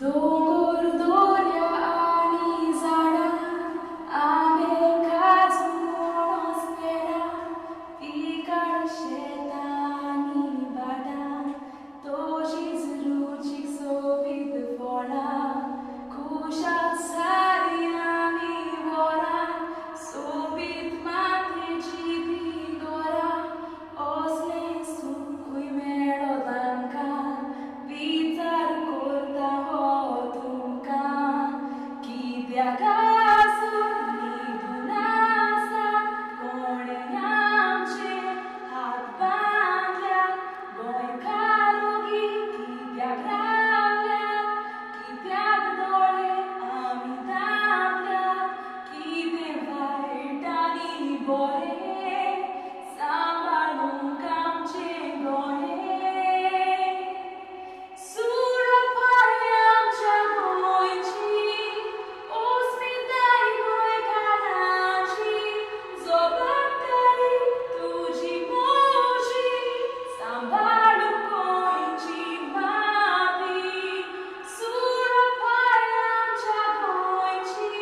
दोंगर दोर्या आणि झाडां आंबे खाजून वसलेला पिकाळ शेतांनी भाटां तोशींच रुचीक सोबीत फळां खुशाल सारी आमी वरां सोबीत मातयेची बी दोरां असलें सुखूय मेळ्ळो तांकां विचार करता हो तुमकां कित्याक आसून न्हिदून आसा कोणें आमचे हात बांदल्यात गोंयकार ओगी कित्याक रावल्यात कित्याक दोळे आमी धांपल्यात कितें वायट आनी बरें सांबाळूंक आमचें गोंयें सुरपाय आमच्या गोंयची अस्मिताय गोंयकारांची जबाबदारी तुजी म्हजी सांबाळूंक गोंयची माती सुरपाय आमच्या गोंयची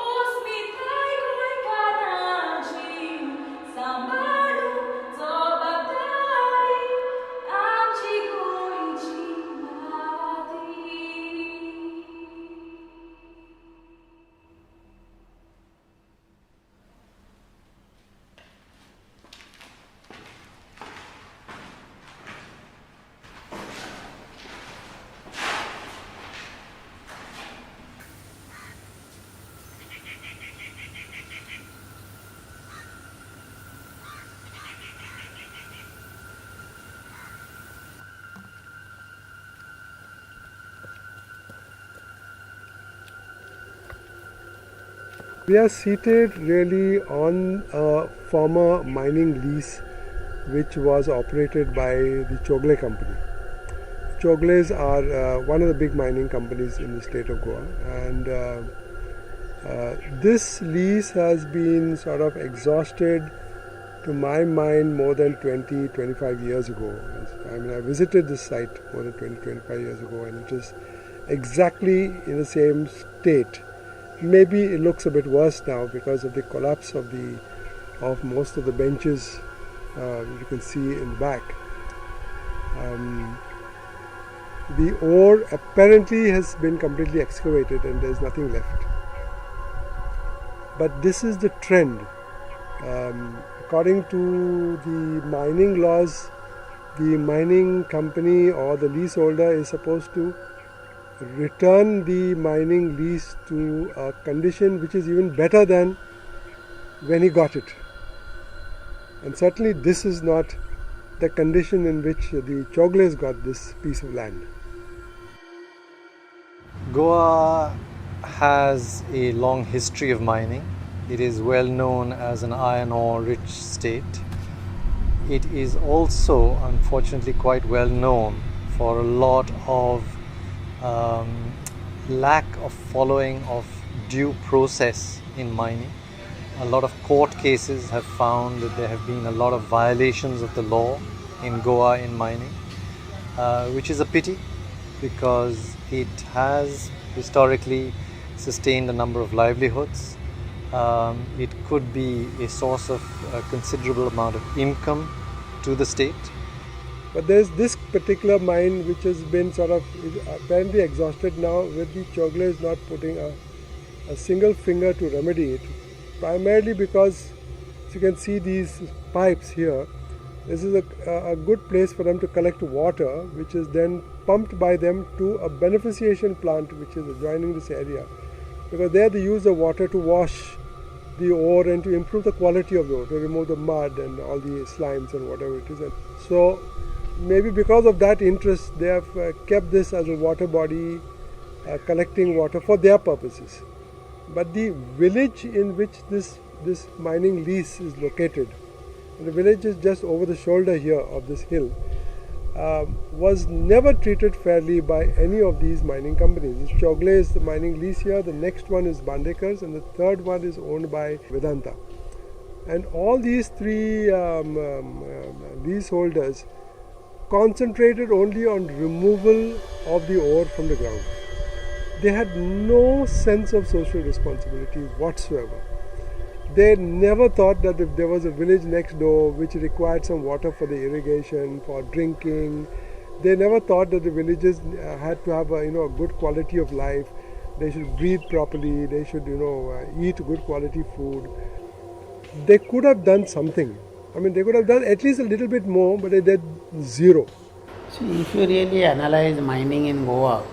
अस्मिताय गोंयकारांची सांबाळूंक जबाबदारी आमची गोंयची माती. We are seated really on a former mining lease which was operated by the Chogle company. Chogles are one of the big mining companies in the state of Goa, and this lease has been sort of exhausted to my mind more than 20-25 years ago. I mean, I visited this site more than 20-25 years ago, and it is exactly in the same state. Maybe it looks a bit worse now because of the collapse of most of the benches you can see in the back. The ore apparently has been completely excavated and there is nothing left. But this is the trend. According to the mining laws, the mining company or the leaseholder is supposed to return the mining lease to a condition which is even better than when he got it. And certainly this is not the condition in which the Chogles got this piece of land. Goa has a long history of mining. It is well known as an iron ore rich state. It is also unfortunately quite well known for a lot of lack of following of due process in mining. A lot of court cases have found that there have been a lot of violations of the law in Goa in mining, which is a pity because it has historically sustained a number of livelihoods. It could be a source of a considerable amount of income to the state. But there's this particular mine which has been sort of apparently exhausted now, with the Chogles not putting a single finger to remedy it. Primarily because, as you can see these pipes here, this is a good place for them to collect water, which is then pumped by them to a beneficiation plant which is adjoining this area. Because there they use the water to wash the ore and to improve the quality of the ore, to remove the mud and all the slimes and whatever it is. And so maybe because of that interest, they have kept this as a water body, collecting water for their purposes. But the village in which this mining lease is located, and the village is just over the shoulder here of this hill, was never treated fairly by any of these mining companies. This Chogle is the mining lease here, the next one is Bandekars, and the third one is owned by Vedanta. And all these three leaseholders concentrated only on removal of the ore from the ground. they had no sense of social responsibility whatsoever. They never thought that if there was a village next door which required some water for the irrigation, for drinking, they never thought that the villages had to have a good quality of life. They should breathe properly. They should eat good quality food. They could have done something. I mean, they could have done at least a little bit more, but they did zero. See, if you really analyze mining in Goa,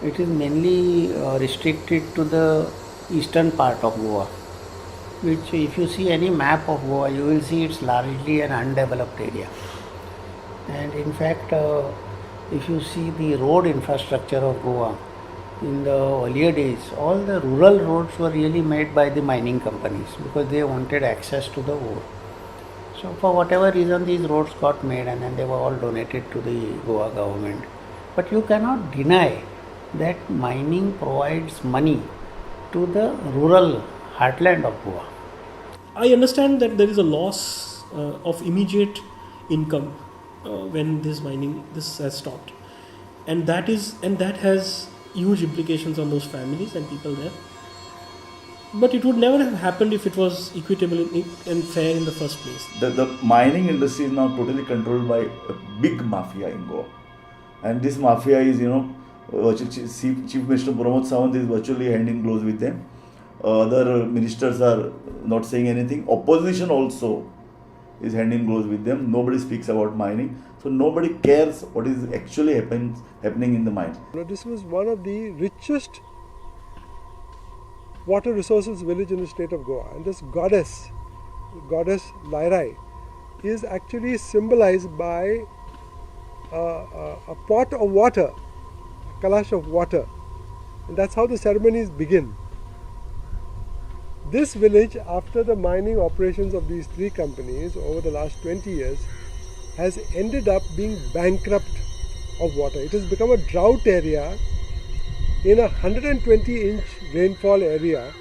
it is mainly restricted to the eastern part of Goa, which if you see any map of Goa, you will see it's largely an undeveloped area. And in fact, if you see the road infrastructure of Goa, in the earlier days, all the rural roads were really made by the mining companies because they wanted access to the ore. So for whatever reason, these roads got made and then they were all donated to the Goa government. But you cannot deny that mining provides money to the rural heartland of Goa. I understand that there is a loss of immediate income when this has stopped, and that has huge implications on those families and people there. But it would never have happened if it was equitable and fair in the first place. The mining industry is now totally controlled by a big mafia in Goa, and this mafia is Chief Minister Pramod Sawant is virtually hand in glove with them. Other ministers are not saying anything. Opposition also is hand in glove with them. Nobody speaks about mining. So nobody cares what is actually happening in the mine. This was one of the richest water resources village in the state of Goa. And this goddess Lairai, is actually symbolized by a pot of water, a kalash of water. And that's how the ceremonies begin. This village, after the mining operations of these three companies over the last 20 years, has ended up being bankrupt of water. It has become a drought area in a 120-inch rainfall area,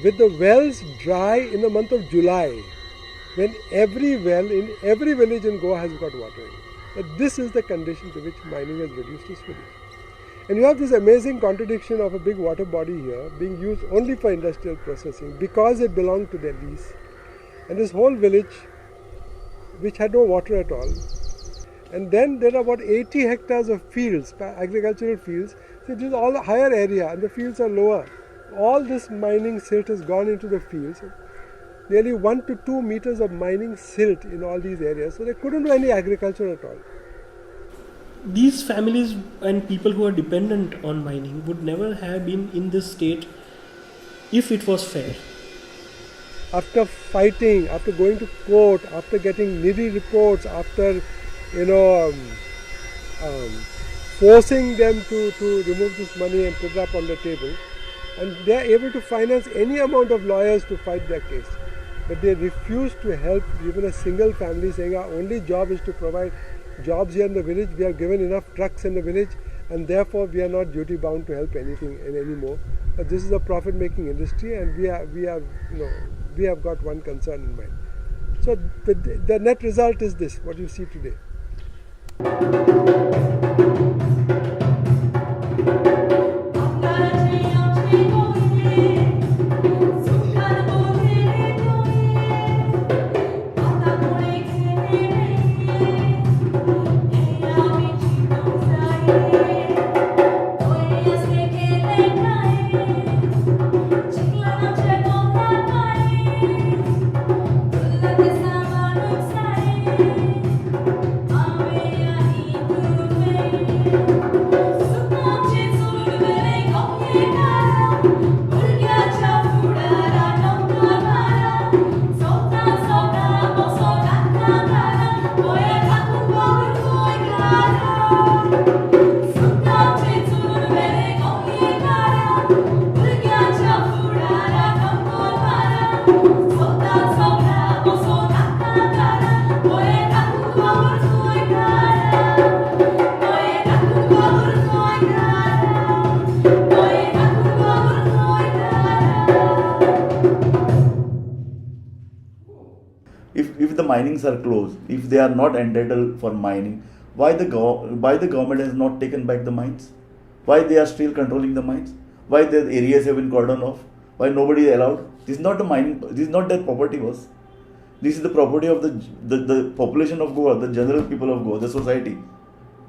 with the wells dry in the month of July, when every well in every village in Goa has got water in it. But this is the condition to which mining has reduced this village. And you have this amazing contradiction of a big water body here being used only for industrial processing because it belonged to their lease. And this whole village, which had no water at all. And then there are about 80 hectares of fields, agricultural fields. So it is all a higher area and the fields are lower. All this mining silt has gone into the fields. Nearly 1 to 2 meters of mining silt in all these areas. So they couldn't do any agriculture at all. These families and people who are dependent on mining would never have been in this state if it was fair. After fighting, after going to court, after getting needy reports, after forcing them to remove this money and put it up on the table, and they are able to finance any amount of lawyers to fight their case. But they refuse to help even a single family, saying our only job is to provide jobs here in the village. We have given enough trucks in the village, and therefore we are not duty bound to help anything anymore. But this is a profit-making industry, and we have got one concern in mind. So the net result is this, what you see today. If the minings are closed, if they are not entitled for mining, why the government has not taken back the mines? Why they are still controlling the mines? Why their areas have been cordoned off? Why nobody is allowed? This is not a mining. This is not their property was. This is the property of the population of Goa, the general people of Goa, the society.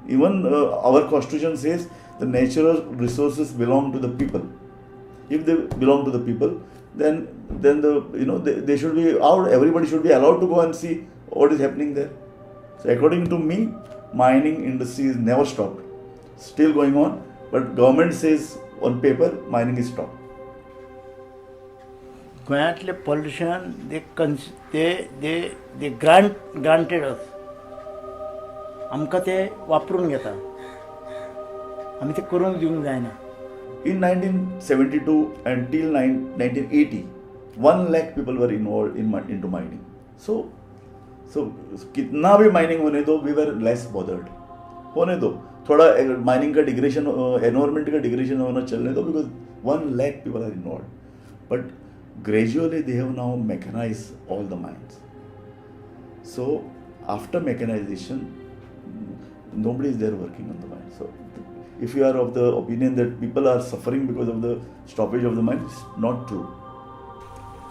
Even our constitution says the natural resources belong to the people. If they belong to the people, then they should be out. Everybody should be allowed to go and see what is happening there. So according to me, mining industry is never stopped, still going on. But government says on paper mining is stopped. गोंयांतले pollution दे granted अस आमकां ते वापरून घेता आमी ते करूंक दिवंक जायना. In 1972 and till 1980, 1 lakh people were involved into mining. So कितना भी माइनिंग होने दो, we were less bothered. होने दो थोड़ा माइनिंग का डिग्रेशन, एनवायरमेंट का डिग्रेशन होना चलने दो, because 1 lakh people are involved. But gradually they have now mechanized all the mines. So after mechanization, nobody is there working on the mine. So if you are of the opinion that people are suffering because of the stoppage of the mine, it's not true.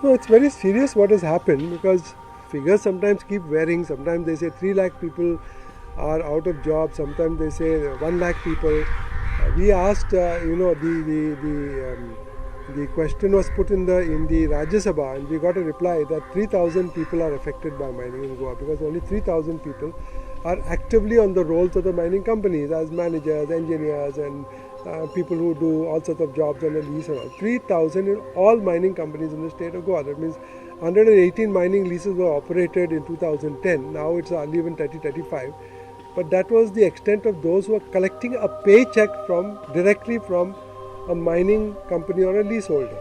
No, it's very serious what has happened, because figures sometimes keep varying. Sometimes they say 3 lakh people are out of job. Sometimes they say 1 lakh people. We asked, the question was put in the Rajya Sabha, and we got a reply that 3,000 people are affected by mining in Goa, because only 3,000 people are actively on the rolls of the mining companies as managers, engineers, and people who do all sorts of jobs on the lease and all. 3,000 in all mining companies in the state of Goa. That means 118 mining leases were operated in 2010. Now it's only even 35. But that was the extent of those who are collecting a paycheck directly from a mining company or a leaseholder.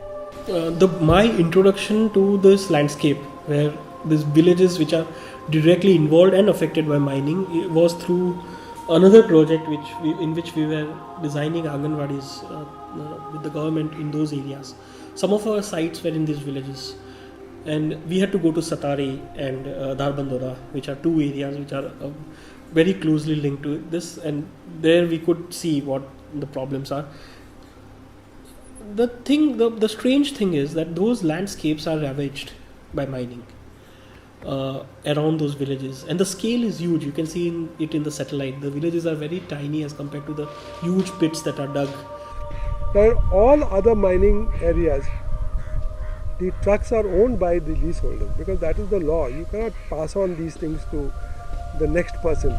My introduction to this landscape, where these villages which are directly involved and affected by mining, was through another project in which we were designing Anganwadis with the government in those areas. Some of our sites were in these villages, and we had to go to Satari and Dharbandora, which are two areas which are very closely linked to this, and there we could see what the problems are. The strange thing is that those landscapes are ravaged by mining around those villages, and the scale is huge. You can see it in the satellite. The villages are very tiny as compared to the huge pits that are dug. Now, in all other mining areas, the trucks are owned by the leaseholders, because that is the law. You cannot pass on these things to the next person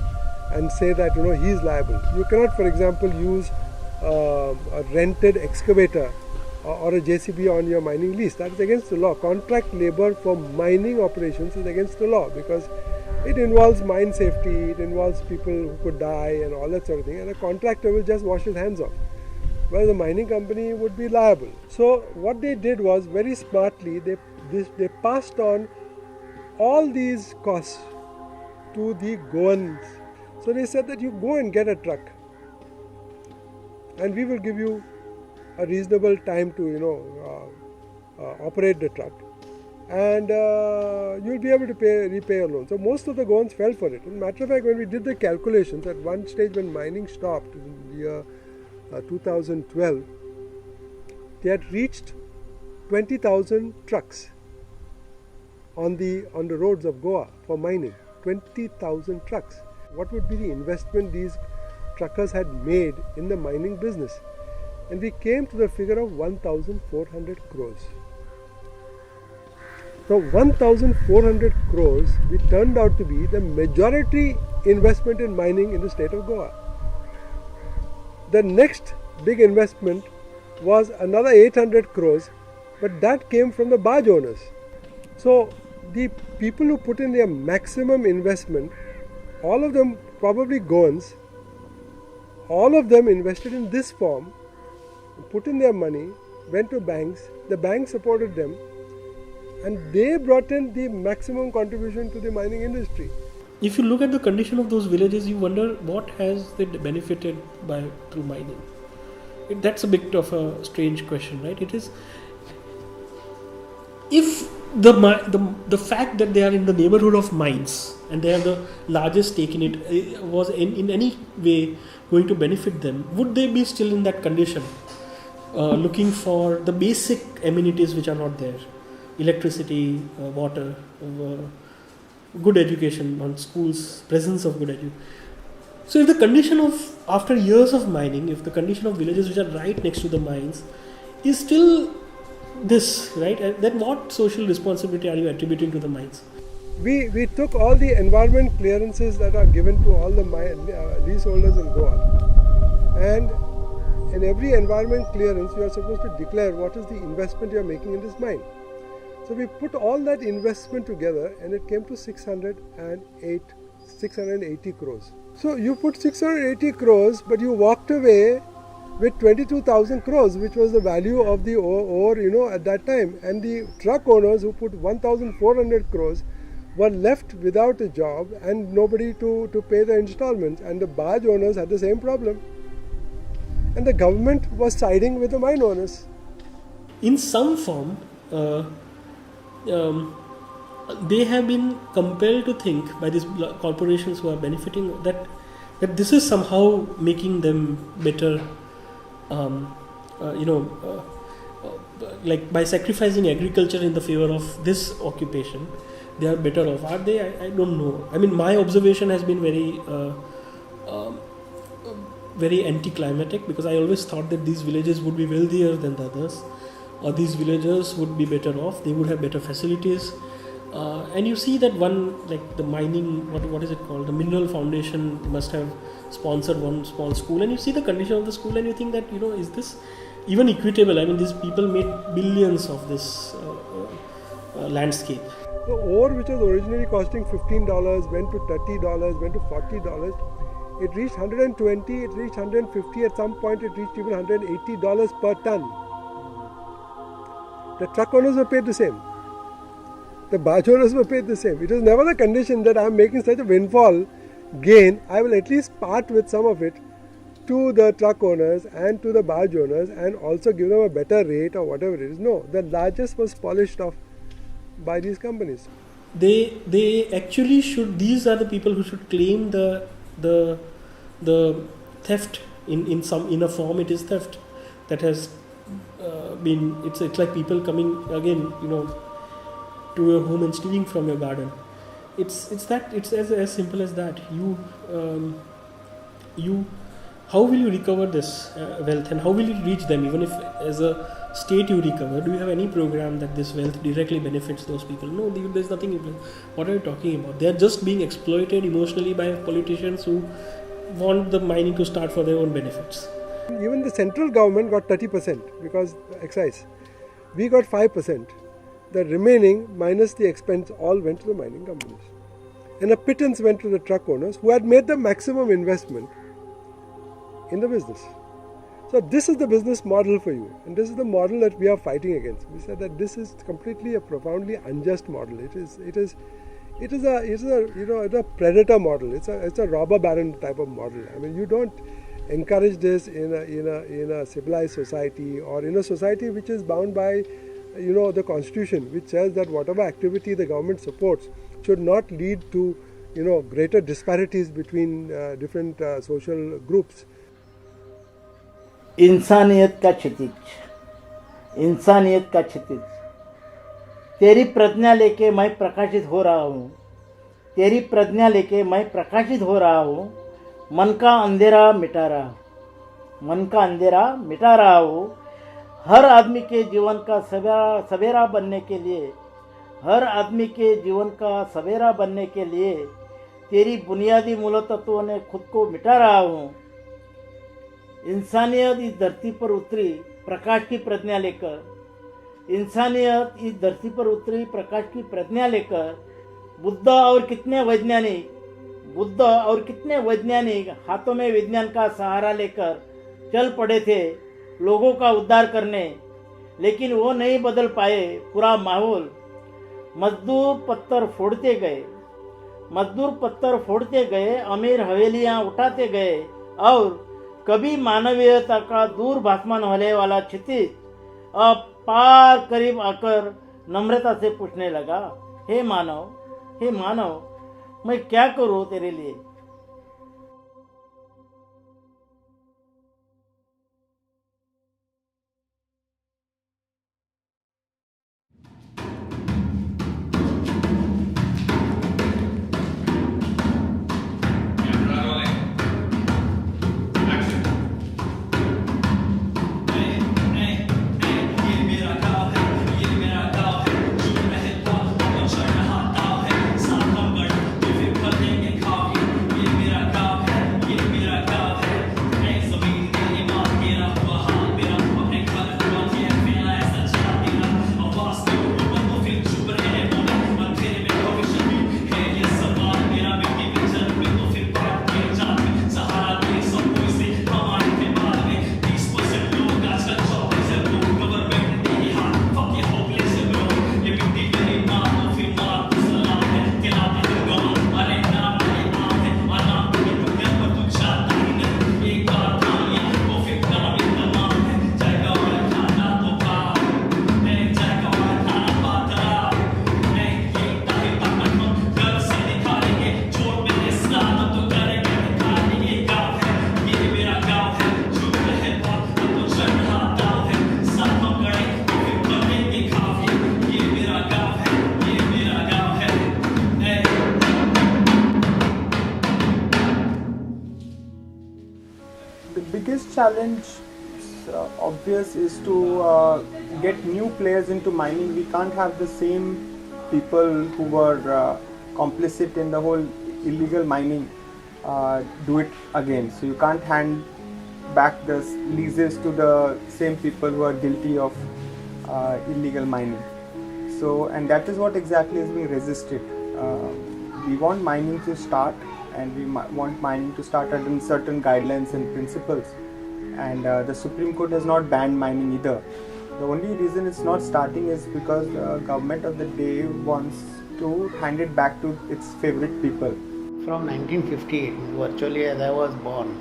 and say that he is liable. You cannot, for example, use a rented excavator or a JCB on your mining lease. That is against the law. Contract labor for mining operations is against the law, because it involves mine safety, it involves people who could die and all that sort of thing, and a contractor will just wash his hands off, whereas the mining company would be liable. So what they did was, very smartly, they passed on all these costs to the Goans. So they said that you go and get a truck, and we will give you a reasonable time to operate the truck, and you'll be able to repay your loan. So most of the Goans fell for it. As a matter of fact, when we did the calculations, at one stage when mining stopped in the year 2012, they had reached 20,000 trucks on the roads of Goa for mining. 20,000 trucks. What would be the investment these truckers had made in the mining business? And we came to the figure of 1,400 crores. So 1,400 crores turned out to be the majority investment in mining in the state of Goa. The next big investment was another 800 crores, but that came from the barge owners. So the people who put in their maximum investment, all of them probably Goans, all of them invested in this form, put in their money, went to banks, the banks supported them, and they brought in the maximum contribution to the mining industry. If you look at the condition of those villages, you wonder what has they benefited through mining. That's a bit of a strange question, right? It is. If the fact that they are in the neighborhood of mines and they have the largest stake in it was in any way going to benefit them. Would they be still in that condition, looking for the basic amenities which are not there, electricity, water, good education on schools, presence of good education? So if the condition of, after years of mining, if the condition of villages which are right next to the mines is still this, right, then what social responsibility are you attributing to the mines? We took all the environment clearances that are given to all the leaseholders in Goa, and in every environment clearance you are supposed to declare what is the investment you are making in this mine. So we put all that investment together and it came to 680 crores. So you put 680 crores, but you walked away with 22,000 crores, which was the value of the ore, at that time. And the truck owners who put 1,400 crores were left without a job and nobody to pay the installments. And the barge owners had the same problem. And the government was siding with the mine owners. In some form, they have been compelled to think by these corporations who are benefiting that this is somehow making them better, like by sacrificing agriculture in the favor of this occupation, they are better off. Are they? I don't know. I mean, my observation has been very anticlimactic, because I always thought that these villages would be wealthier than the others, or these villagers would be better off, they would have better facilities. And you see that one, like the mining, what is it called? The Mineral Foundation must have sponsored one small school, and you see the condition of the school and you think that, is this even equitable? I mean, these people made billions of this landscape. The ore, which was originally costing $15, went to $30, went to $40. It reached 120, it reached 150, at some point it reached even $180 per ton. The truck owners were paid the same. The barge owners were paid the same. It was never the condition that I am making such a windfall gain, I will at least part with some of it to the truck owners and to the barge owners and also give them a better rate or whatever it is. No, the largest was polished off by these companies. They actually should, these are the people who should claim the theft in a form. It is theft that has been, it's like people coming again, to your home and stealing from your garden. It's as simple as that. How will you recover this wealth, and how will you reach them? Even if as a state you recover, do you have any program that this wealth directly benefits those people? No, there's nothing in place. What are you talking about? They are just being exploited emotionally by politicians who want the mining to start for their own benefits. Even the central government got 30% because excise. We got 5%. The remaining, minus the expense, all went to the mining companies. And a pittance went to the truck owners who had made the maximum investment in the business. So this is the business model for you, and this is the model that we are fighting against. We said that this is completely a profoundly unjust model. It is a predator model. It's a robber baron type of model. I mean, you don't encourage this in a civilized society, or in a society which is bound by the constitution, which says that whatever activity the government supports should not lead to greater disparities between different social groups. इंसानियत का क्षितिज, तेरी प्रज्ञा लेके मैं प्रकाशित हो रहा हूँ, तेरी प्रज्ञा लेके मैं प्रकाशित हो रहा हूँ, मन का अंधेरा मिटा रहा हूँ। हर आदमी के जीवन का सवेरा बनने के लिए, हर आदमी के जीवन का सवेरा बनने के लिए तेरी बुनियादी मूल तत्वों ने खुद को मिटा रहा हूँ। इंसानियत इस धरती पर उतरी प्रकाश की प्रज्ञा लेकर, इंसानियत इस धरती पर उतरी प्रकाश की प्रज्ञा लेकर। बुद्ध और कितने वैज्ञानिक हाथों में विज्ञान का सहारा लेकर चल पड़े थे लोगों का उद्धार करने, लेकिन वो नहीं बदल पाए पूरा माहौल। मजदूर पत्थर फोड़ते गए, अमीर हवेलियां उठाते गए, और कभी मानवीयता का दूर भासमान होने वाला क्षितिज अब पार करीब आकर नम्रता से पूछने लगा, हे मानव, मैं क्या करूँ तेरे लिए? The biggest challenge, obvious, is to get new players into mining. We can't have the same people who were complicit in the whole illegal mining do it again. So you can't hand back the leases to the same people who are guilty of illegal mining. So, and that is what exactly is being resisted. We want mining to start, and we want mining to start under certain guidelines and principles. And the Supreme Court has not banned mining either. The only reason it's not starting is because the government of the day wants to hand it back to its favorite people. From 1958, virtually as I was born,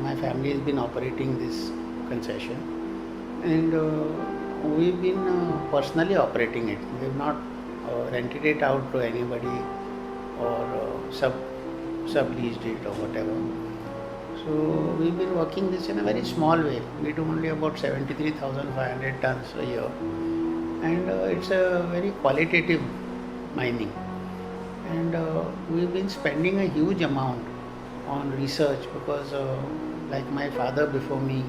my family has been operating this concession, and we've been personally operating it. We have not rented it out to anybody or subleased it or whatever. So we've been working this in a very small way. We do only about 73,500 tons a year, and it's a very qualitative mining. And we've been spending a huge amount on research because, like my father before me,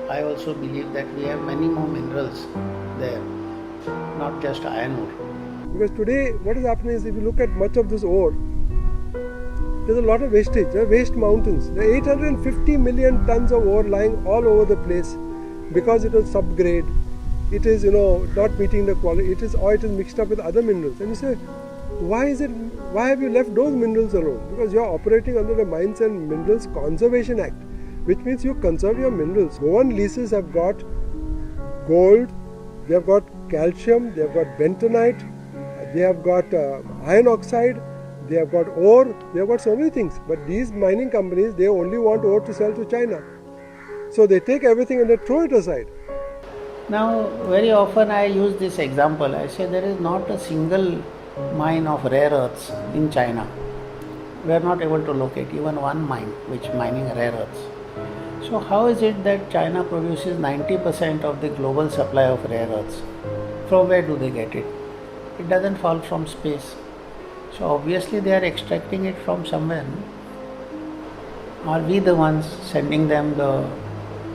I also believe that we have many more minerals there, not just iron ore. Because today what is happening is, if you look at much of this ore, there's a lot of wastage. There are waste mountains. There are 850 million tons of ore lying all over the place because it was subgrade. It is, not meeting the quality. It is mixed up with other minerals. And you say, why have you left those minerals alone? Because you are operating under the Mines and Minerals Conservation Act, which means you conserve your minerals. Goan leases have got gold, they have got calcium, they have got bentonite, they have got iron oxide, they have got ore, they have got so many things. But these mining companies, they only want ore to sell to China. So they take everything and they throw it aside. Now, very often I use this example. I say there is not a single mine of rare earths in China. We are not able to locate even one mine which mining rare earths. So how is it that China produces 90% of the global supply of rare earths? From where do they get it? It doesn't fall from space. So obviously they are extracting it from somewhere. Are we the ones sending them the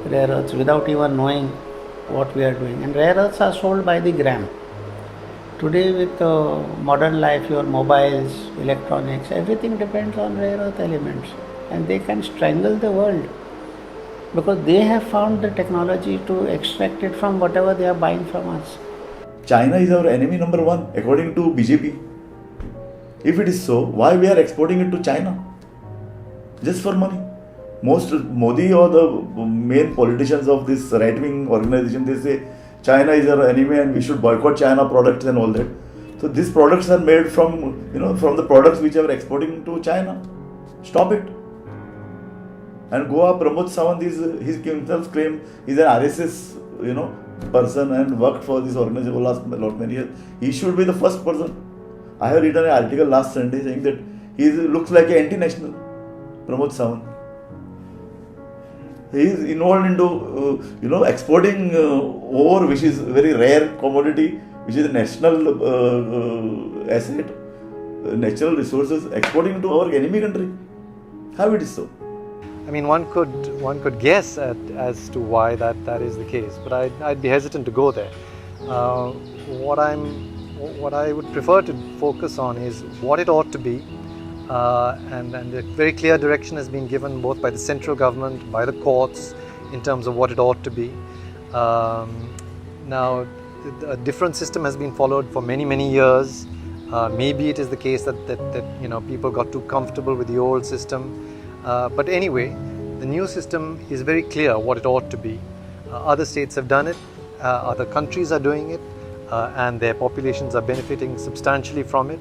rare earths without even knowing what we are doing? And rare earths are sold by the gram. Today with modern life, your mobiles, electronics, everything depends on rare earth elements, and they can strangle the world because they have found the technology to extract it from whatever they are buying from us. China is our enemy number one according to BJP. If it is so, why we are exporting it to China? Just for money. Most Modi or the main politicians of this right-wing organization, they say China is our enemy and we should boycott China products and all that. So these products are made from from the products which are exporting to China. Stop it. And Goa, Pramod Sawant is himself claimed is an RSS person and worked for this organization for last many years. He should be the first person. I have written an article last Sunday saying that he looks like an anti-national, Pramod Sawant. He is involved into exporting ore, which is a very rare commodity, which is a national asset, natural resources, exporting to our enemy country. How it is so? I mean, one could guess as to why that is the case, but I'd be hesitant to go there. What I would prefer to focus on is what it ought to be, and a very clear direction has been given both by the central government, by the courts, in terms of what it ought to be. Now, a different system has been followed for many years. Maybe it is the case that people got too comfortable with the old system. But anyway, the new system is very clear what it ought to be. Other states have done it, other countries are doing it, and their populations are benefiting substantially from it.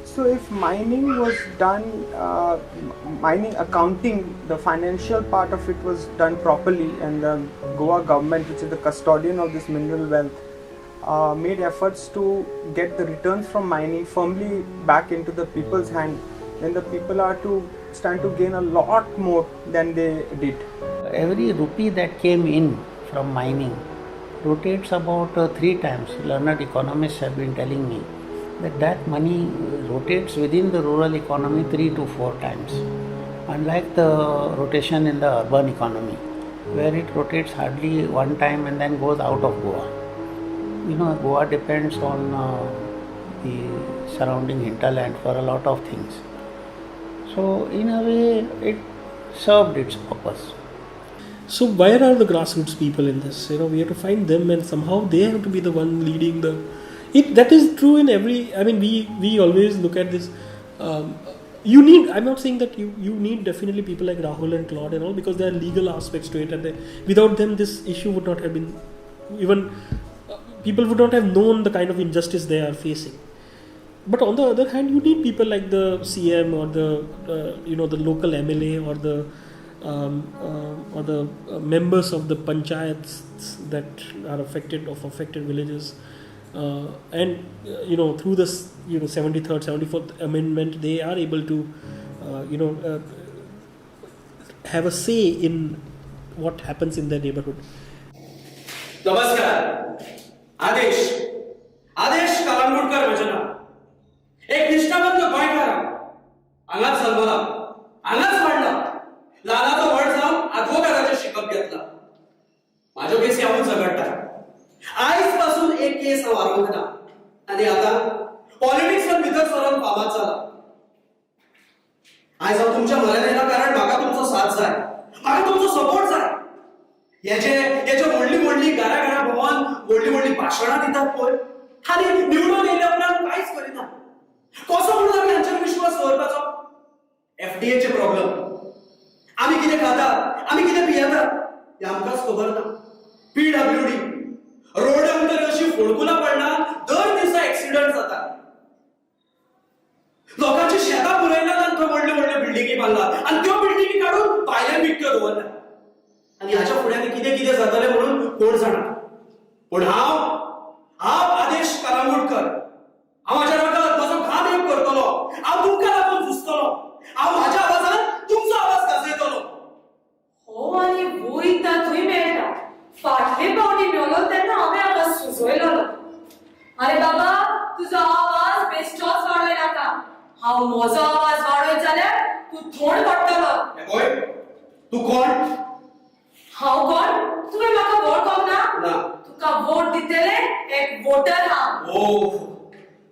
So if mining was done, mining accounting, the financial part of it was done properly, and the Goa government, which is the custodian of this mineral wealth, made efforts to get the returns from mining firmly back into the people's hand, then the people are to stand to gain a lot more than they did. Every rupee that came in from mining rotates about 3 times. Learned economists have been telling me that money rotates within the rural economy 3 to 4 times, unlike the rotation in the urban economy, where it rotates hardly 1 time and then goes out of Goa. Goa depends on the surrounding hinterland for a lot of things. So in a way, it served its purpose. So where are the grassroots people in this? We have to find them, and somehow they have to be the one leading the. That is true in every. I mean, we always look at this. You need. I'm not saying that you need definitely people like Rahul and Claude and all, because there are legal aspects to it, and without them, this issue would not have been. Even people would not have known the kind of injustice they are facing. But on the other hand, you need people like the CM or the local MLA or the members of the panchayats that are affected villages, and through this 73rd, 74th amendment, they are able to have a say in what happens in their neighborhood. नमस्कार. आदेश कलांगूटकर वचना एक निष्ठावंत गोंयकार हांगाच जल्मला, हांगाच वाडला, ल्हानाचो व्हड जावन आदवोगादाचें शिकप घेतला. म्हाज्यो केसी हांवूच झगडटा. आयज पासून एक केस हांव हारोवंक ना, आनी आतां पॉलिटिक्सान भितर सरून फामाद जाला. आयज हांव तुमच्या म्हऱ्यांत येयला कारण म्हाका तुमचो साथ जाय, म्हाका तुमचो सपोर्ट जाय. हेजे व्हडली घरा भोंवन व्हडली भाशणां दितात पळय, आनी निवडून येयल्या उपरांत कांयच करिना. कसो म्हणून आमी हांचेर विश्वास दवरपाचो? एफडीएचे प्रॉब्लेम, आमी कितें खातात, आमी कितें पियेतात हें आमकांच खबर ना. PWD रोडां तर अशी फोडकुलां पडनात, दर दिसा एक्सिडंट जातात. लोकांची शेतां पुरयनात आनी थंय व्हडल्यो बिल्डिंगी बांदतात, आनी त्यो बिल्डिंगी काडून भायल्यान विकत्यो दवरतात. आनी हाच्या फुड्यान कितें जातलें म्हणून कोण जाणा. पूण हांव आदेश कलांगूटकर, हांव म्हाज्या रगत म्हजो घाम एक करतलो. हांव तुमकां लागून झुजतलो. हांव म्हाज्या आवाजान तुमचो आवाज गाजयतलो. हो, आनी वयता थंय मेळटा. फाटले पावटी मेळलो तेन्ना हांवें आवाज सुचयलोलो. अरे बाबा, तुजो आवाज बेश्टोच वाडोय नाका. हांव म्हजो आवाज वाडयत जाल्यार तूं थोड पडटलो. पळय, तूं कोण? हांव कोण? तुवें म्हाका वळखोंक ना? ना. तुका वोट दितले एक वोटर हांव. ओ,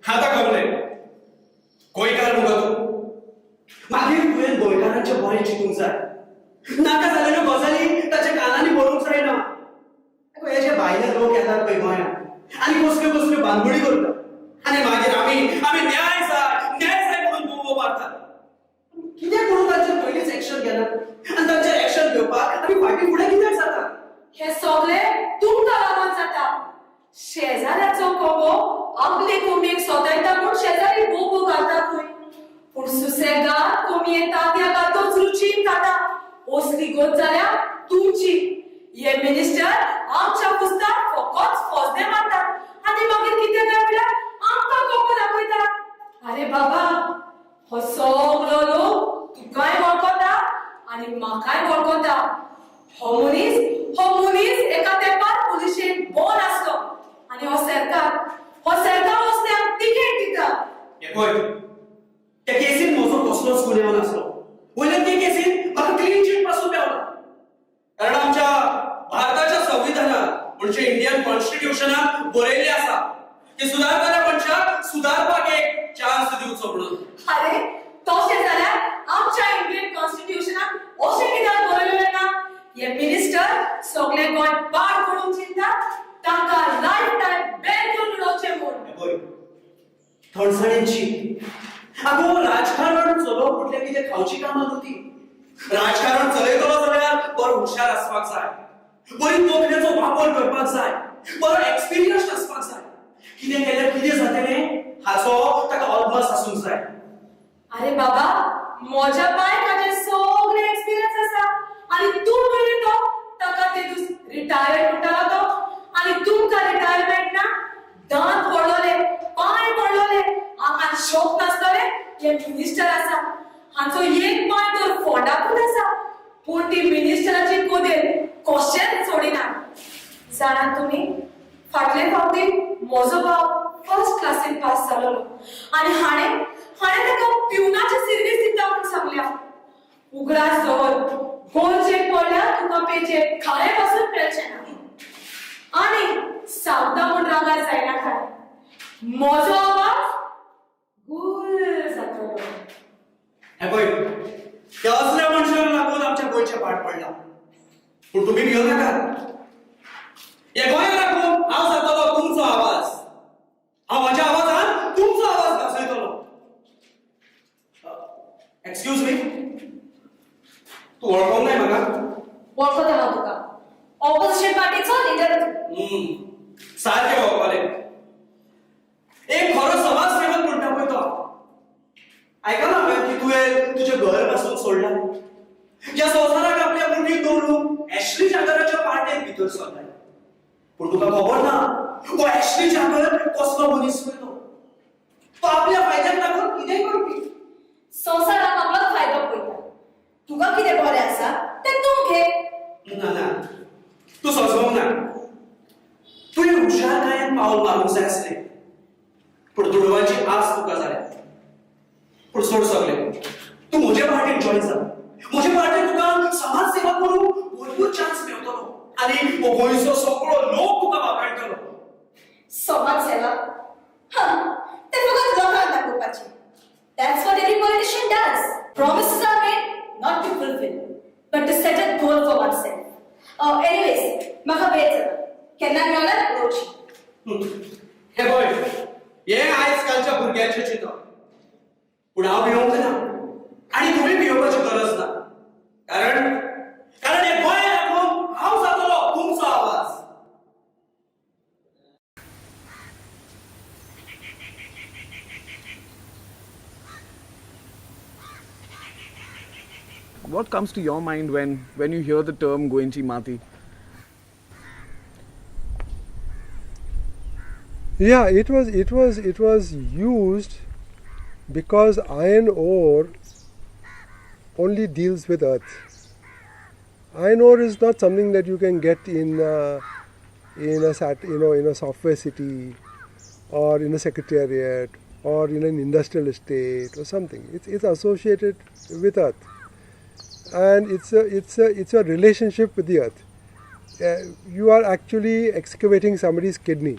आतां कळ्ळें. गोंयकार मुगो तूं. मागीर तुवें गोंयकारांचें बरें चिंतूंक जाय. नाका जाल्ल्यो गजाली ताच्या कानांनी पडूंक जायना. हे जे भायले लोक येतात पळय गोंयांत आनी कसल्यो बांदगुडी करतात, आनी मागीर आमी न्याय जाय म्हणून बोंबो मारतात. कित्याक म्हणून तांचेर पयलींच एक्शन घेनात, आनी तांचेर एक्शन घेवपाक आमी फाटीं फुडें कित्याक जाता? हे सगळें तुमकां लागून जाता. शेजाऱ्याचो कोबो आपले कोंबयेक सोदयता म्हूण शेजारी बोबो घालता खंय, पूण सुसेगाद कोंबये तांतया घालतोच रुचीन खाता. असली गोत जाल्यार तुमची. हे मिनिस्टर आमच्या पुस्ताक फकत फौजदे मारतात आनी मागीर कितें काय म्हळ्यार आमकां कोको दाखयतात. अरे बाबा, हो सगळो लोक तुकाय वळखता आनी म्हाकाय वळखता. हो मनीस एका तेंपार पुलिशेक बोन आसलो आनी हो सरकार वस्त्यांक तिकेट दिता. हे पळय, त्या केसीन म्हजो कसलोच गुन्यांव नासलो. वयल्या ते केसीन म्हाका क्लीन चीट पासून मेवला. कारण आमच्या भारताच्या संविधानात म्हणजे इंडियन कॉन्स्टिट्यूशनात बरयल्लें आसा की सुदारणाऱ्या मनशाक सुदारपाक एक चान्स दिवचो म्हणून. अरे तशें जाल्यार आमच्या इंडियन कॉन्स्टिट्यूशनात अशें कित्याक बरयलें ना? हे मिनिस्टर सगळे गोंय पाड करून चिंतात, तांकां लायफ टायम बेल घेवन उडोवचें म्हूण. हे पळय, थणसणेंची आगो राजकारण चलोवप म्हटल्यार कितें खावची कामां न्हू ती. राजकारण चलयतलो जाल्यार बरो हुशार आसपाक जाय, बरी तोखण्याचो वापर करपाक जाय, बरो एक्सपिरियन्स आसपाक जाय. कितें केल्यार कितें जातलें हाचो ताका अदमास आसूंक जाय. अरे बाबा, म्हज्या बायकाचे सगळे एक्सपिरियन्स आसा आनी तूं म्हणटा ताका ते दीस रिटायर्ड म्हणटालो तो आनी तुमकां रिटायरमेंट ना. दांत पडलोले, पांय पडलोले, आंगान शोक नासतले. हे मिनिस्टर आसा, हांचो एक पांय तर फोंडाकूच आसा, पूण ती मिनिस्टराची कोदेल कशेंच सोडिना. जाणात तुमी, फाटले फावटी म्हजो भाव फर्स्ट क्लासीन पास जालोलो आनी हाणें ताका प्युनाची सर्वीस दिता म्हूण सांगल्या. उगडास दवर, गोल चेक पडल्यार तुका पेचेर खाळे पासून मेळचें ना. आनी सावता म्हूण रागार जायना काय, म्हजो आवाज गुल जातलो. हे पळय, त्या असल्या मनशाक लागून आमच्या गोंयचें पाड पडला. पूण तुमी भियो नाकात. हे गोंयाक लागून हांव जातलो तुमचो आवाज. हांव म्हज्या आवाजान तुमचो आवाज गाजयतलो. एक्सक्यूज मी, तू वळखोंक नाय म्हाका? वळखता हांव तुका. ऑपोजिशन पार्टीचो लिडर. सारकें वळखले. एक खरो समाजसेवक म्हणटा पळय तो. आयकलां हांवें की तुवें तुजें घर पासून सोडलां. ज्या संवसाराक आपल्या मुठींत दवरून ऍश्ली जागराच्या पार्टेक भितर सरलां. पूण तुका खबर ना, हो ऍश्ली जागर कसलो मनीस पळय तो. तो आपल्या फायद्याक लागून कितेंय करपी. संवसाराक आपलो फायदो पळयता. तुका कितें बरें आसा तें तूं घे. ना, तू समजूंक ना. तुवें हुशारकायेन पावल मारूंक जाय आसलें, पूण दुडवांची आस तुका जाल्या. पूण सोड सगळें, तू म्हजे पार्टीक जॉइन जा. म्हजे पार्टीक तुका समाजसेवा करूंक भरपूर चान्स मेळटलो आनी हो गोंयचो सगळो लोक तुका वापरतलो. समाजसेवा? तें फकत लोकांक दाखोवपाचें. That's what every politician does. Promises are made not to fulfill, but to set a goal for oneself. Anyways, म्हाका बेज जाता. केन्ना मेळल्यार उलोवची. हे पळय, हे आयज कालच्या भुरग्यांचें चिंतप. पूण हांव भियोंक ना आनी तुमी भियोवपाची गरज ना. कारण हे गोंय लागून हांव जातलो तुमचो आवाज. What comes to your mind when you hear the term Goenchi Mati? Yeah, it was used because iron ore only deals with earth. Iron ore is not something that you can get in a software city or in a secretariat or in an industrial estate or something. It's associated with earth, and it's a relationship with the earth. You are actually excavating somebody's kidney.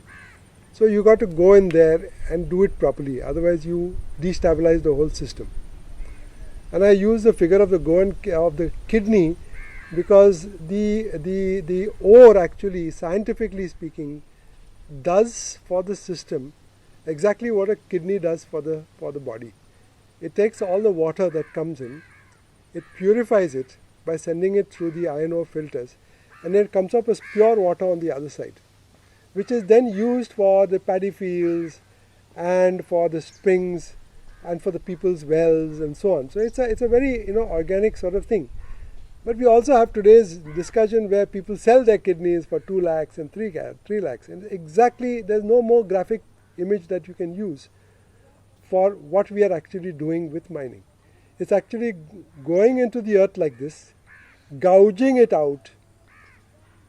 So you got to go in there and do it properly, otherwise you destabilize the whole system. And I use the figure of the kidney because the ore actually, scientifically speaking, does for the system exactly what a kidney does for the body. It takes all the water that comes in, it purifies it by sending it through the iron ore filters, and then it comes up as pure water on the other side, which is then used for the paddy fields and for the springs and for the people's wells and so on. So it's a very organic sort of thing. But we also have today's discussion where people sell their kidneys for 2 lakhs and 3 lakhs. And exactly, there's no more graphic image that you can use for what we are actually doing with mining. It's actually going into the earth like this, gouging it out,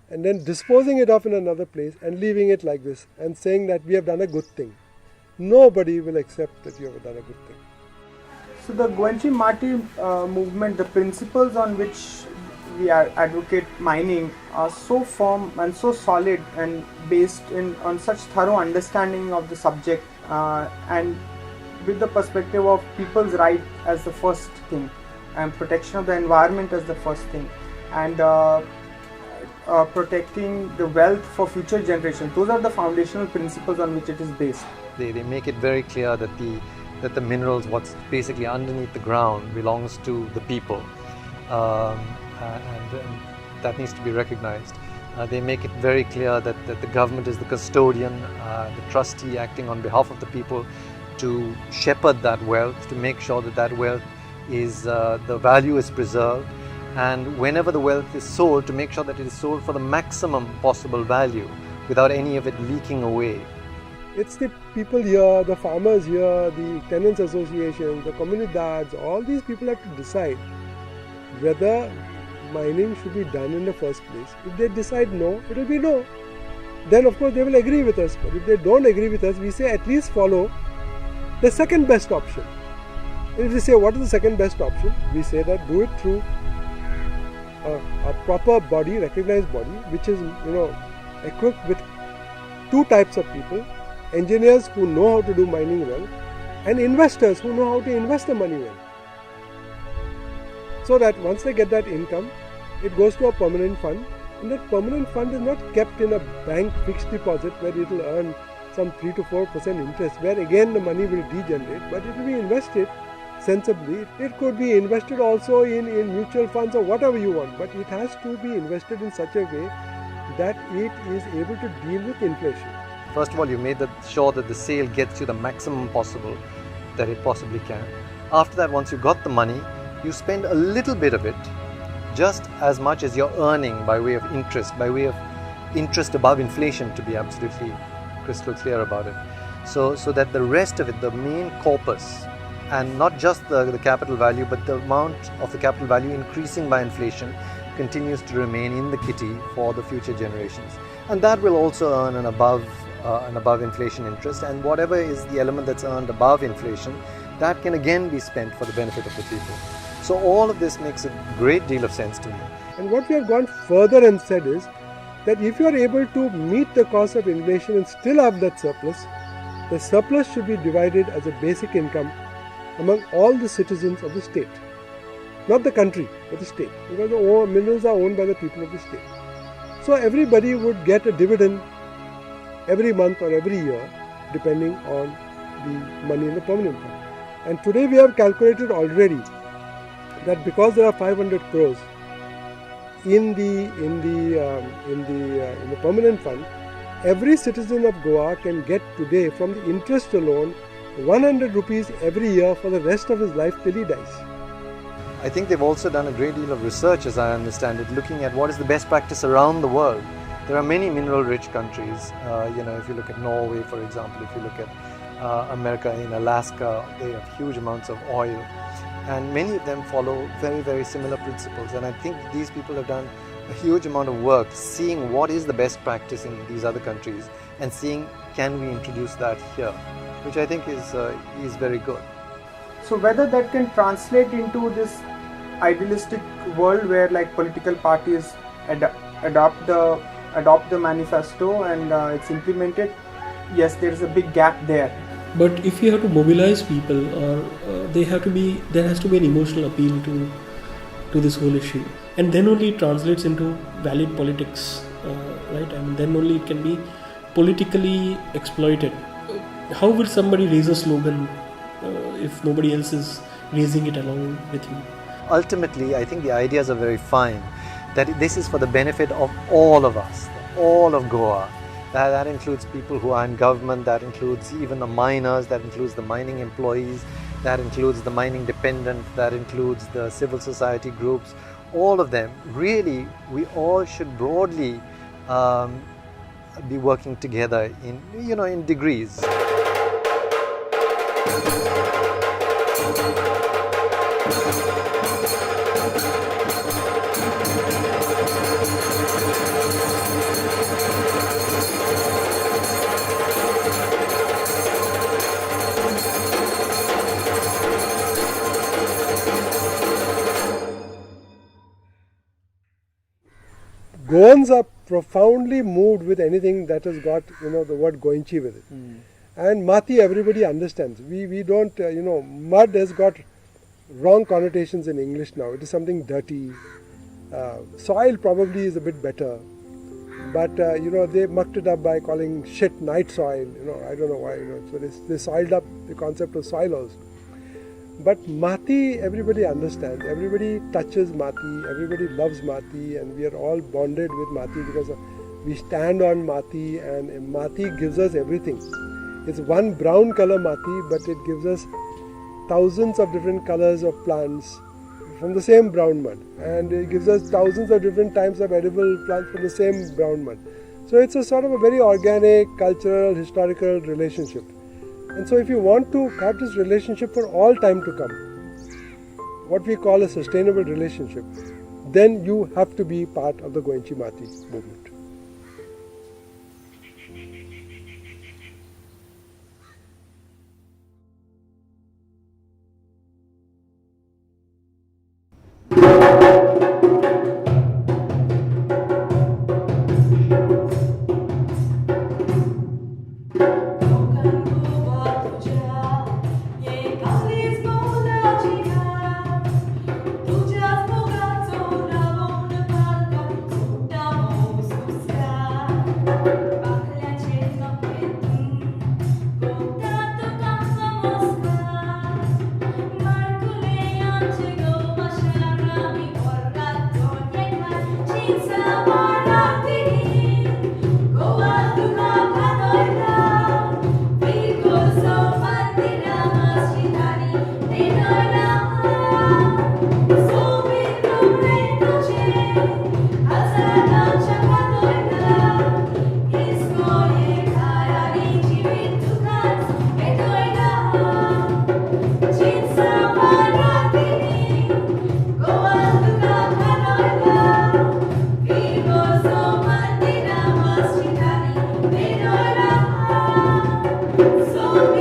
and then disposing it off in another place and leaving it like this and saying that we have done a good thing. Nobody will accept that you have done a good thing. So the Guanchi Mati movement, the principles on which we advocate mining are so firm and so solid and based on such thorough understanding of the subject and with the perspective of people's right as the first thing and protection of the environment as the first thing and protecting the wealth for future generations. Those are the foundational principles on which it is based. They make it very clear that the minerals, what's basically underneath the ground, belongs to the people, and that needs to be recognized. They make it very clear that the government is the custodian, the trustee acting on behalf of the people to shepherd that wealth, to make sure that that wealth is, the value is preserved, and whenever the wealth is sold, to make sure that it is sold for the maximum possible value without any of it leaking away. It's the people here, the farmers here, the tenants associations, the comunidades, all these people have to decide whether mining should be done in the first place. If they decide no, it will be no. Then of course they will agree with us. But if they don't agree with us, we say at least follow the second best option. And if they say what is the second best option, we say that do it through a proper body, recognized body, which is equipped with 2 types of people: engineers who know how to do mining well, and investors who know how to invest the money well. So that once they get that income, it goes to a permanent fund, and that permanent fund is not kept in a bank fixed deposit where it will earn some 3 to 4% interest, where again the money will degenerate, but it will be invested sensibly. It could be invested also in mutual funds or whatever you want, but it has to be invested in such a way that it is able to deal with inflation. First of all, you made sure that the sale gets you the maximum possible that it possibly can. After that, once you got the money, you spend a little bit of it, just as much as you're earning by way of interest above inflation, to be absolutely crystal clear about it. So that the rest of it, the main corpus, and not just the capital value, but the amount of the capital value increasing by inflation, continues to remain in the kitty for the future generations. And that will also earn an above inflation interest, and whatever is the element that's earned above inflation, that can again be spent for the benefit of the people. So all of this makes a great deal of sense to me. And what we have gone further and said is that if you are able to meet the cost of inflation and still have that surplus, the surplus should be divided as a basic income among all the citizens of the state. Not the country, but the state. Because the minerals are owned by the people of the state. So everybody would get a dividend every month or every year, depending on the money in the permanent fund. And today we have calculated already that because there are 500 crores in the permanent fund, every citizen of Goa can get today from the interest alone 100 rupees every year for the rest of his life till he dies. I think they've also done a great deal of research, as I understand it, looking at what is the best practice around the world. There are many mineral-rich countries. If you look at Norway, for example, if you look at America, in Alaska, they have huge amounts of oil. And many of them follow very, very similar principles. And I think these people have done a huge amount of work seeing what is the best practice in these other countries and seeing can we introduce that here, which I think is very good. So whether that can translate into this idealistic world where like political parties adopt the manifesto and it's implemented, yes, there is a big gap there. But if you have to mobilize people, or there has to be an emotional appeal to this whole issue, and then only it translates into valid politics, right? I mean, then only it can be politically exploited. How will somebody raise a slogan if nobody else is raising it along with you? Ultimately, I think the ideas are very fine, that this is for the benefit of all of us, all of Goa. That includes people who are in government, that includes even the miners, that includes the mining employees, that includes the mining dependent, that includes the civil society groups. all of them, really, we all should broadly be working together in, in degrees. Goans are profoundly moved with anything that has got, the word Goenchi with it. And Mati, everybody understands. We don't, mud has got wrong connotations in English now. It is something dirty. Soil probably is a bit better. But, they mucked it up by calling shit night soil. I don't know why. So they soiled up the concept of soil also. But Mati, everybody understands. Everybody touches Mati. Everybody loves Mati. And we are all bonded with Mati because we stand on Mati. And Mati gives us everything. It's one brown color Mati, but it gives us thousands of different colors of plants from the same brown mud. And it gives us thousands of different types of edible plants from the same brown mud. So it's a sort of a very organic, cultural, historical relationship. And so if you want to have this relationship for all time to come, what we call a sustainable relationship, then you have to be part of the Goenchi Mati movement. So